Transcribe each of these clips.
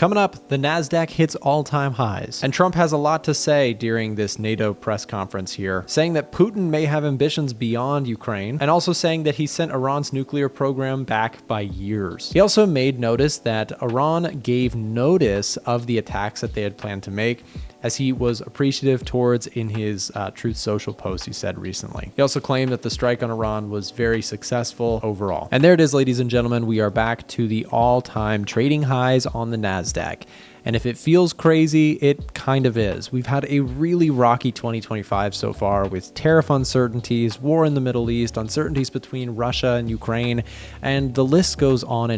Coming up, the NASDAQ hits all-time highs, and Trump has a lot to say during this NATO press conference here, saying that Putin may have ambitions beyond Ukraine, and also saying that he sent Iran's nuclear program back by years. He also made notice that Iran gave notice of the attacks that they had planned to make, as he was appreciative towards in his Truth Social post he said recently. He also claimed that the strike on Iran was very successful overall. And there it is, ladies and gentlemen, we are back to the all-time trading highs on the NASDAQ. And if it feels crazy, it kind of is. We've had a really rocky 2025 so far with tariff uncertainties, war in the Middle East, uncertainties between Russia and Ukraine, and the list goes on.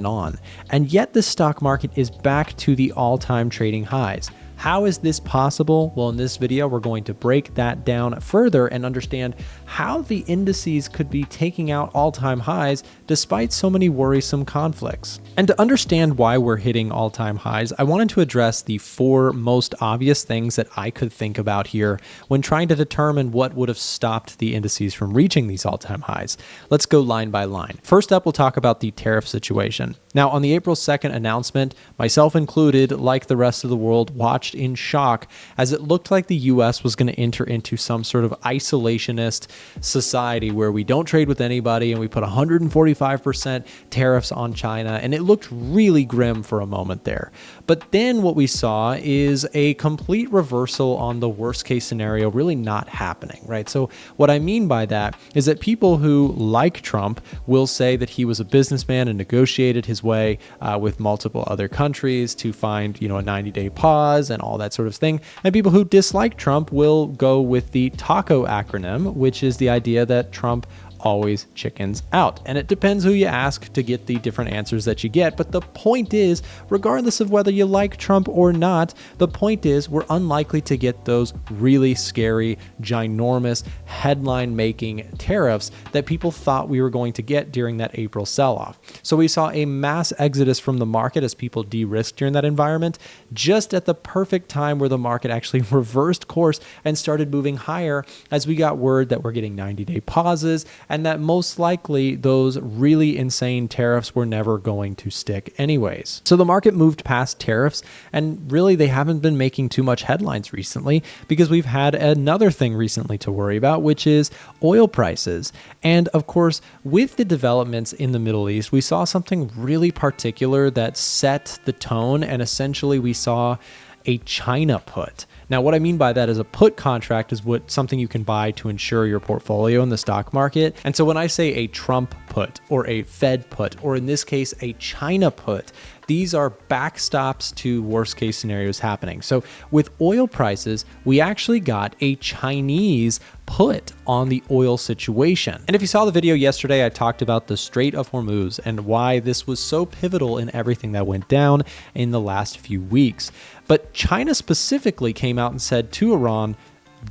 And yet the stock market is back to the all-time trading highs. How is this possible? Well, in this video, we're going to break that down further and understand how the indices could be taking out all-time highs despite so many worrisome conflicts. And to understand why we're hitting all-time highs, I wanted to address the four most obvious things that I could think about here when trying to determine what would have stopped the indices from reaching these all-time highs. Let's go line by line. First up, we'll talk about the tariff situation. Now, on the April 2nd announcement, myself included, like the rest of the world, watched in shock as it looked like the US was going to enter into some sort of isolationist society where we don't trade with anybody and we put 145% tariffs on China, and it looked really grim for a moment there. But then what we saw is a complete reversal on the worst case scenario really not happening, right? So what I mean by that is that people who like Trump will say that he was a businessman and negotiated his way with multiple other countries to find, a 90-day pause and all that sort of thing. And people who dislike Trump will go with the TACO acronym, which is the idea that Trump always chickens out. And it depends who you ask to get the different answers that you get. But the point is, regardless of whether you like Trump or not, the point is we're unlikely to get those really scary, ginormous, headline-making tariffs that people thought we were going to get during that April sell-off. So we saw a mass exodus from the market as people de-risked during that environment, just at the perfect time where the market actually reversed course and started moving higher as we got word that we're getting 90-day pauses, and that most likely those really insane tariffs were never going to stick anyways. So the market moved past tariffs, and really they haven't been making too much headlines recently because we've had another thing recently to worry about, which is oil prices. And of course, with the developments in the Middle East, we saw something really particular that set the tone, and essentially we saw a China put. Now, what I mean by that is a put contract is something you can buy to insure your portfolio in the stock market. And so when I say a Trump put or a Fed put, or in this case, a China put, these are backstops to worst case scenarios happening. So with oil prices, we actually got a Chinese put on the oil situation. And if you saw the video yesterday, I talked about the Strait of Hormuz and why this was so pivotal in everything that went down in the last few weeks. But China specifically came out and said to Iran,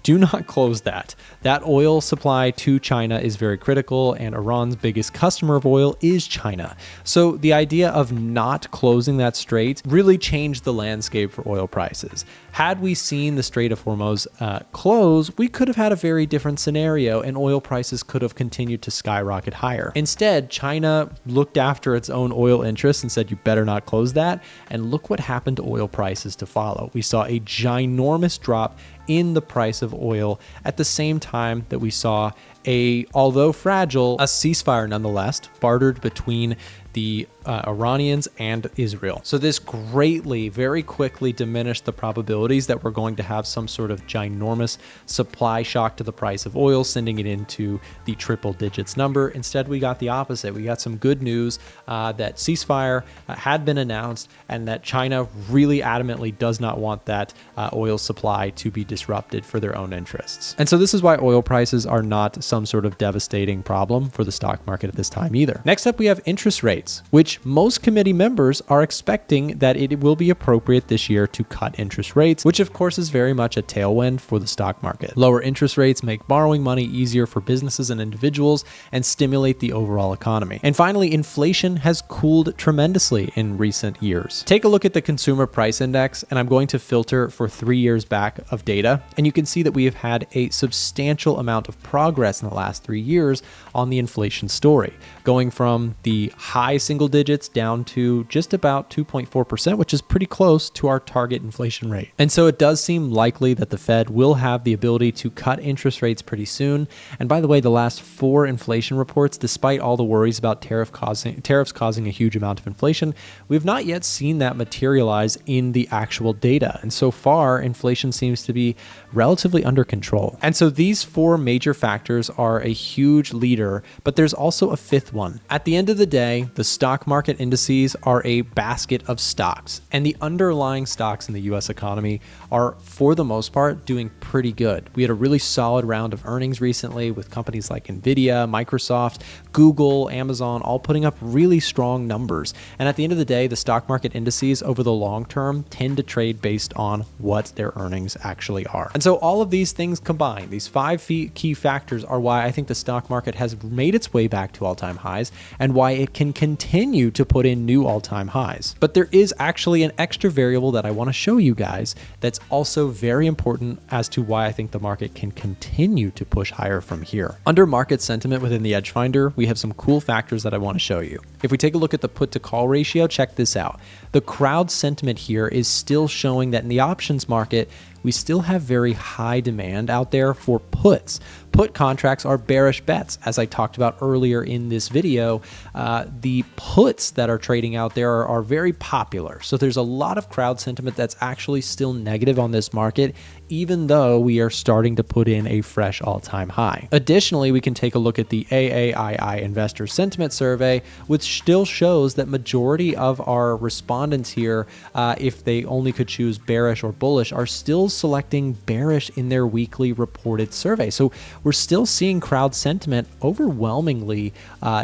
do not close that. That oil supply to China is very critical, and Iran's biggest customer of oil is China. So the idea of not closing that strait really changed the landscape for oil prices. Had we seen the Strait of Hormuz close, we could have had a very different scenario, and oil prices could have continued to skyrocket higher. Instead, China looked after its own oil interests and said, you better not close that. And look what happened to oil prices to follow. We saw a ginormous drop in the price of oil at the same time that we saw although fragile, a ceasefire nonetheless bartered between the Iranians and Israel. So this greatly, very quickly diminished the probabilities that we're going to have some sort of ginormous supply shock to the price of oil, sending it into the triple digits number. Instead, we got the opposite. We got some good news that ceasefire had been announced and that China really adamantly does not want that oil supply to be disrupted for their own interests. And so this is why oil prices are not some sort of devastating problem for the stock market at this time either. Next up, we have interest rates, which most committee members are expecting that it will be appropriate this year to cut interest rates, which of course is very much a tailwind for the stock market. Lower interest rates make borrowing money easier for businesses and individuals and stimulate the overall economy. And finally, inflation has cooled tremendously in recent years. Take a look at the consumer price index, and I'm going to filter for 3 years back of data, and you can see that we have had a substantial amount of progress in the last 3 years on the inflation story, going from the high single digits digits down to just about 2.4%, which is pretty close to our target inflation rate. And so it does seem likely that the Fed will have the ability to cut interest rates pretty soon. And by the way, the last 4 inflation reports, despite all the worries about tariffs causing a huge amount of inflation, we've not yet seen that materialize in the actual data. And so far, inflation seems to be relatively under control. And so these 4 major factors are a huge leader, but there's also a 5th one. At the end of the day, the stock market indices are a basket of stocks, and the underlying stocks in the US economy are, for the most part, doing pretty good. We had a really solid round of earnings recently with companies like Nvidia, Microsoft, Google, Amazon, all putting up really strong numbers. And at the end of the day, the stock market indices over the long term tend to trade based on what their earnings actually are. And so all of these things combined, these 5 key factors, are why I think the stock market has made its way back to all-time highs and why it can continue to put in new all-time highs. But there is actually an extra variable that I want to show you guys that's also very important as to why I think the market can continue to push higher from here. Under market sentiment within the Edge Finder, we have some cool factors that I want to show you. If we take a look at the put to call ratio, check this out. The crowd sentiment here is still showing that in the options market, we still have very high demand out there for puts. Put contracts are bearish bets. As I talked about earlier in this video, the puts that are trading out there are very popular. So there's a lot of crowd sentiment that's actually still negative on this market, even though we are starting to put in a fresh all-time high. Additionally, we can take a look at the AAII Investor Sentiment Survey, which still shows that majority of our respondents here, if they only could choose bearish or bullish, are still selecting bearish in their weekly reported survey. So we're still seeing crowd sentiment overwhelmingly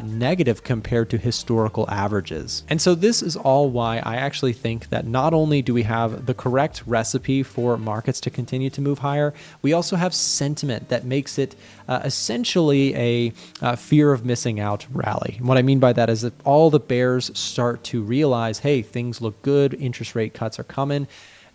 negative compared to historical averages. And so this is all why I actually think that not only do we have the correct recipe for markets to continue to move higher, we also have sentiment that makes it essentially a fear of missing out rally. And what I mean by that is that all the bears start to realize, hey, things look good, interest rate cuts are coming.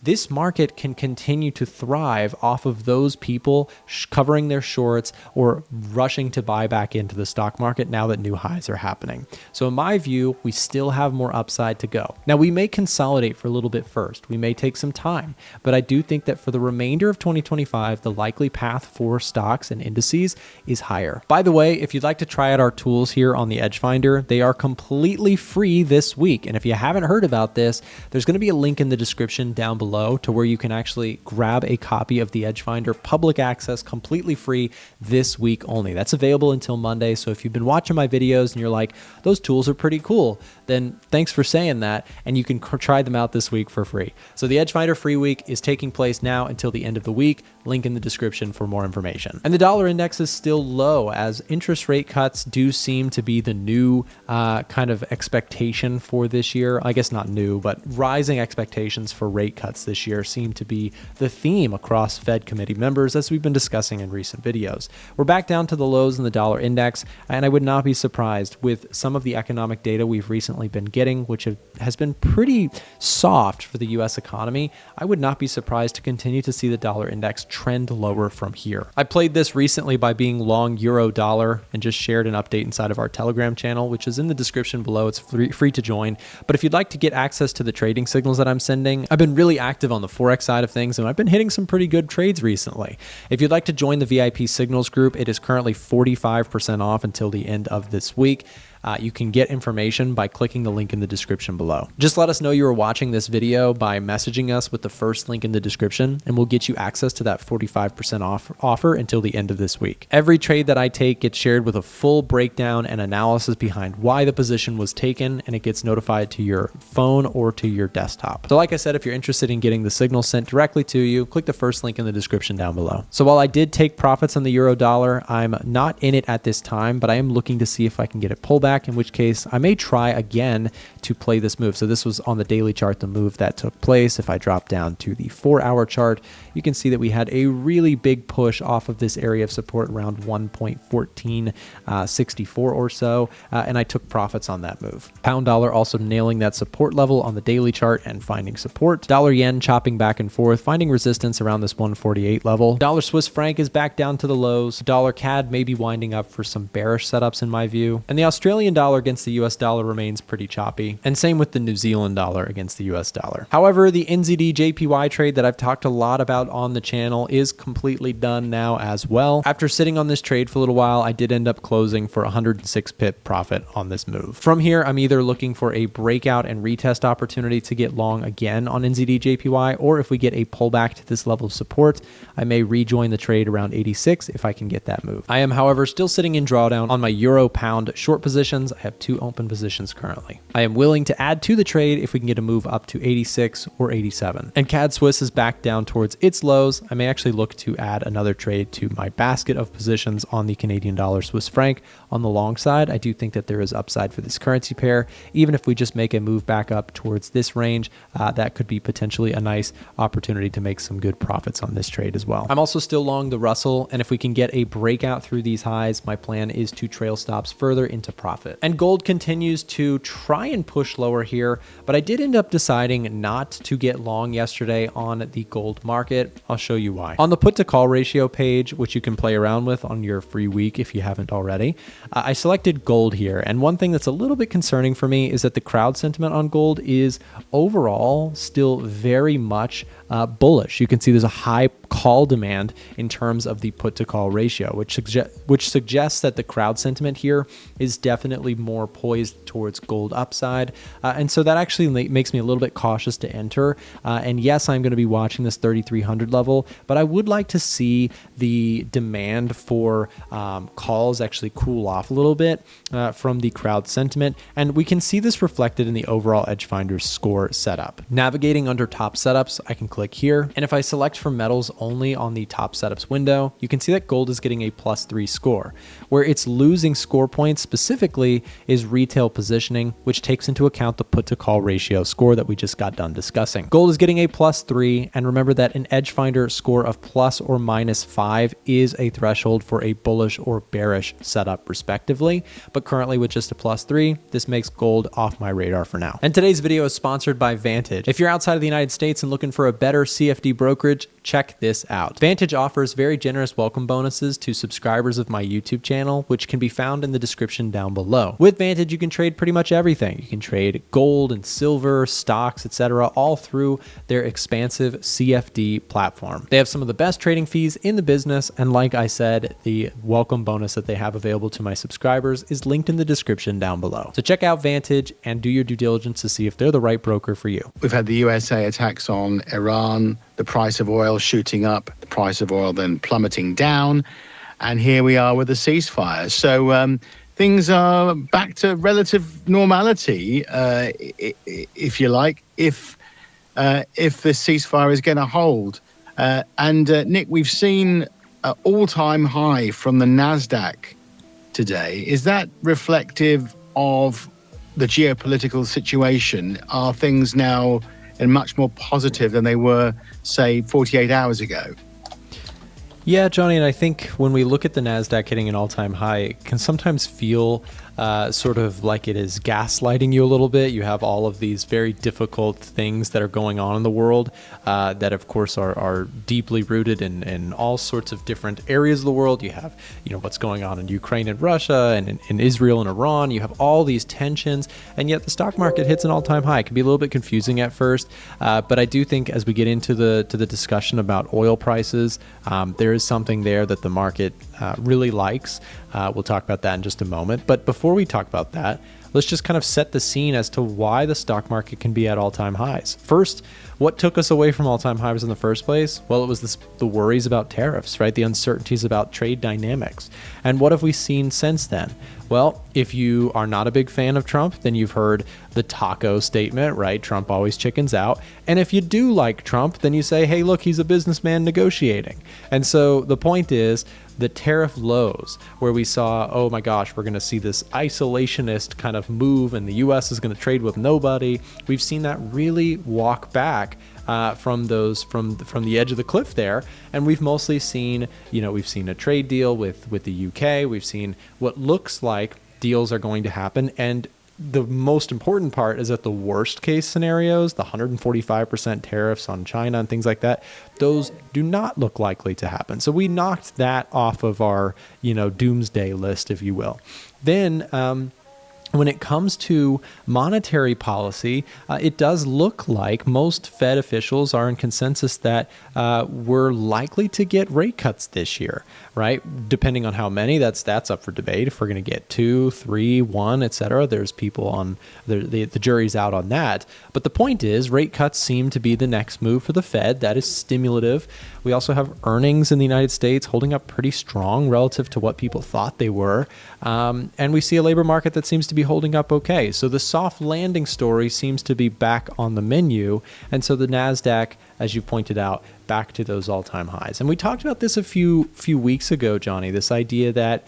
This market can continue to thrive off of those people covering their shorts or rushing to buy back into the stock market now that new highs are happening. So in my view, we still have more upside to go. Now, we may consolidate for a little bit first. We may take some time, but I do think that for the remainder of 2025, the likely path for stocks and indices is higher. By the way, if you'd like to try out our tools here on the Edge Finder, they are completely free this week. And if you haven't heard about this, there's going to be a link in the description down below to where you can actually grab a copy of the Edge Finder, public access, completely free this week only. That's available until Monday. So if you've been watching my videos and you're like, those tools are pretty cool, then thanks for saying that. And you can try them out this week for free. So the Edge Finder free week is taking place now until the end of the week. Link in the description for more information. And the dollar index is still low as interest rate cuts do seem to be the new kind of expectation for this year. I guess not new, but rising expectations for rate cuts this year seem to be the theme across Fed committee members, as we've been discussing in recent videos. We're back down to the lows in the dollar index, and I would not be surprised with some of the economic data we've recently been getting, which has been pretty soft for the US economy. I would not be surprised to continue to see the dollar index trend lower from here. I played this recently by being long euro dollar and just shared an update inside of our Telegram channel, which is in the description below. It's free to join. But if you'd like to get access to the trading signals that I'm sending, I've been really active on the Forex side of things, and I've been hitting some pretty good trades recently. If you'd like to join the VIP signals group, it is currently 45% off until the end of this week. You can get information by clicking the link in the description below. Just let us know you are watching this video by messaging us with the first link in the description, and we'll get you access to that 45% off offer until the end of this week. Every trade that I take gets shared with a full breakdown and analysis behind why the position was taken, and it gets notified to your phone or to your desktop. So like I said, if you're interested in getting the signal sent directly to you, click the first link in the description down below. So while I did take profits on the euro dollar, I'm not in it at this time, but I am looking to see if I can get it pulled back, in which case I may try again to play this move. So this was on the daily chart, the move that took place. If I drop down to the 4-hour chart, you can see that we had a really big push off of this area of support around 1.1464 or so, and I took profits on that move. Pound dollar also nailing that support level on the daily chart and finding support. Dollar yen chopping back and forth, finding resistance around this 148 level. Dollar Swiss franc is back down to the lows. Dollar CAD may be winding up for some bearish setups in my view. And the Australian Australian dollar against the US dollar remains pretty choppy, and same with the New Zealand dollar against the US dollar. However, the NZD JPY trade that I've talked a lot about on the channel is completely done now as well. After sitting on this trade for a little while, I did end up closing for 106 pip profit on this move. From here, I'm either looking for a breakout and retest opportunity to get long again on NZD JPY, or if we get a pullback to this level of support, I may rejoin the trade around 86 if I can get that move. I am, however, still sitting in drawdown on my Euro Pound short positions. I have 2 open positions currently. I am willing to add to the trade if we can get a move up to 86 or 87. And CAD Swiss is back down towards its lows. I may actually look to add another trade to my basket of positions on the Canadian dollar Swiss franc. On the long side, I do think that there is upside for this currency pair. Even if we just make a move back up towards this range, that could be potentially a nice opportunity to make some good profits on this trade as well. I'm also still long the Russell, and if we can get a breakout through these highs, my plan is to trail stops further into profit. And gold continues to try and push lower here, but I did end up deciding not to get long yesterday on the gold market. I'll show you why. On the put to call ratio page, which you can play around with on your free week if you haven't already, I selected gold here. And one thing that's a little bit concerning for me is that the crowd sentiment on gold is overall still very much bullish. You can see there's a high call demand in terms of the put to call ratio, which suggests that the crowd sentiment here is definitely more poised towards gold upside. And so that actually makes me a little bit cautious to enter. And yes, I'm going to be watching this 3,300 level, but I would like to see the demand for calls actually cool off a little bit from the crowd sentiment. And we can see this reflected in the overall Edgefinder's score setup. Navigating under top setups, I can click here. And if I select for metals only on the top setups window, you can see that gold is getting a +3 score. Where it's losing score points specifically is retail positioning, which takes into account the put to call ratio score that we just got done discussing. Gold is getting a +3, and remember that an Edgefinder score of plus or -5 is a threshold for a bullish or bearish setup respectively, but currently with just a +3, this makes gold off my radar for now. And today's video is sponsored by Vantage. If you're outside of the United States and looking for a better CFD brokerage, check this out. Vantage offers very generous welcome bonuses to subscribers of my YouTube channel, which can be found in the description down below. With Vantage, you can trade pretty much everything. You can trade gold and silver, stocks, etc., all through their expansive CFD platform. They have some of the best trading fees in the business, and like I said, the welcome bonus that they have available to my subscribers is linked in the description down below. So check out Vantage and do your due diligence to see if they're the right broker for you. We've had the USA attacks on Iran, the price of oil shooting up, the price of oil then plummeting down, and here we are with a ceasefire. So things are back to relative normality, if you like, if the ceasefire is going to hold. And Nick, we've seen an all-time high from the NASDAQ today. Is that reflective of the geopolitical situation? Are things now much more positive than they were, say, 48 hours ago? Yeah, Johnny, and I think when we look at the NASDAQ hitting an all-time high, it can sometimes feel sort of like it is gaslighting you a little bit. You have all of these very difficult things that are going on in the world that, of course, are deeply rooted in all sorts of different areas of the world. You have, what's going on in Ukraine and Russia and in Israel and Iran. You have all these tensions, and yet the stock market hits an all-time high. It can be a little bit confusing at first, but I do think as we get into the discussion about oil prices, there is something there that the market really likes. We'll talk about that in just a moment. But before we talk about that, let's just kind of set the scene as to why the stock market can be at all-time highs. First, what took us away from all-time highs in the first place? Well, it was the worries about tariffs, right? The uncertainties about trade dynamics. And what have we seen since then? Well, if you are not a big fan of Trump, then you've heard the taco statement, right? Trump always chickens out. And if you do like Trump, then you say, hey, look, he's a businessman negotiating. And so the point is the tariff lows where we saw, oh my gosh, we're going to see this isolationist kind of move and the U.S. is going to trade with nobody. We've seen that really walk back from the edge of the cliff there, and we've mostly seen, we've seen a trade deal with the UK. We've seen what looks like deals are going to happen, and the most important part is that the worst case scenarios, the 145% tariffs on China and things like that, those do not look likely to happen. So we knocked that off of our, doomsday list, if you will. Then When it comes to monetary policy, it does look like most Fed officials are in consensus that we're likely to get rate cuts this year, right? Depending on how many, that's up for debate. If we're going to get 2, 3, 1, et cetera, there's people on the jury's out on that. But the point is, rate cuts seem to be the next move for the Fed. That is stimulative. We also have earnings in the United States holding up pretty strong relative to what people thought they were. And we see a labor market that seems to be holding up okay. So the soft landing story seems to be back on the menu. And so the NASDAQ, as you pointed out, back to those all-time highs. And we talked about this a few weeks ago, Johnny, this idea that,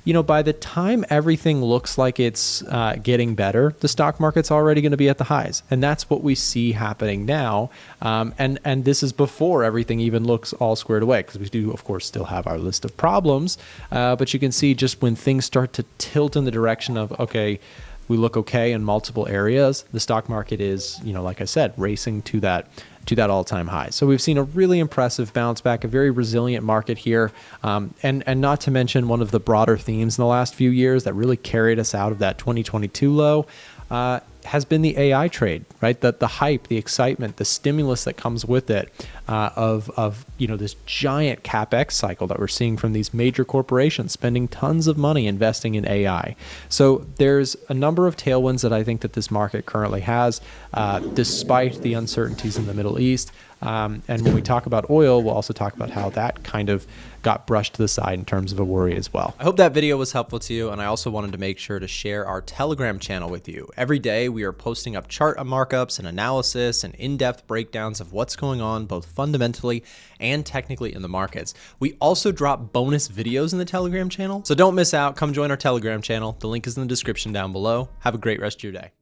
you know, by the time everything looks like it's getting better, the stock market's already going to be at the highs. And that's what we see happening now. And this is before everything even looks all squared away, because we do, of course, still have our list of problems. But you can see just when things start to tilt in the direction of, okay, we look okay in multiple areas, the stock market is, you know, like I said, racing to that all-time high. So we've seen a really impressive bounce back, a very resilient market here. And not to mention one of the broader themes in the last few years that really carried us out of that 2022 low has been the AI trade, right? The hype, the excitement, the stimulus that comes with it of you know, this giant CapEx cycle that we're seeing from these major corporations spending tons of money investing in AI. So there's a number of tailwinds that I think that this market currently has, despite the uncertainties in the Middle East. And when we talk about oil, we'll also talk about how that kind of got brushed to the side in terms of a worry as well. I hope that video was helpful to you, and I also wanted to make sure to share our Telegram channel with you. Every day we are posting up chart markups and analysis and in-depth breakdowns of what's going on both fundamentally and technically in the markets. We also drop bonus videos in the Telegram channel, so don't miss out. Come join our Telegram channel. The link is in the description down below. Have a great rest of your day.